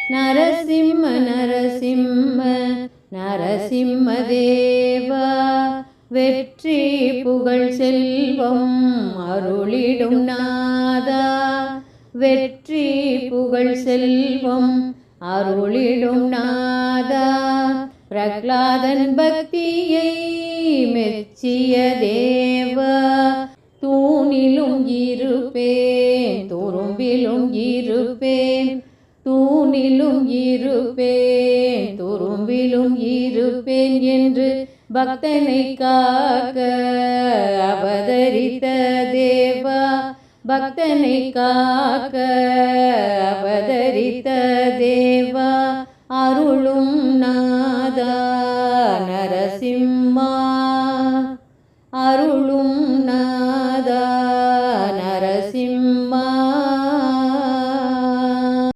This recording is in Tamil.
நரசிம்ம நரசிம்ம நரசிம்ம தேவா வெற்றி புகழ் செல்வம் அருளிடும் நாதா வெற்றி புகழ் செல்வம் அருளிடும் நாதா பிரகலாதன் பக்தியை மெச்சிய தேவா தூணிலும் இருப்பேன் துரும்பிலும் இருப்பேன் தூணிலும் இருப்பேன் துரும்பிலும் இருப்பேன் என்று பக்தனை காக்க அவதரித்த தேவா பக்தனை காக்க அவதரித்த தேவா அருளும் நாதா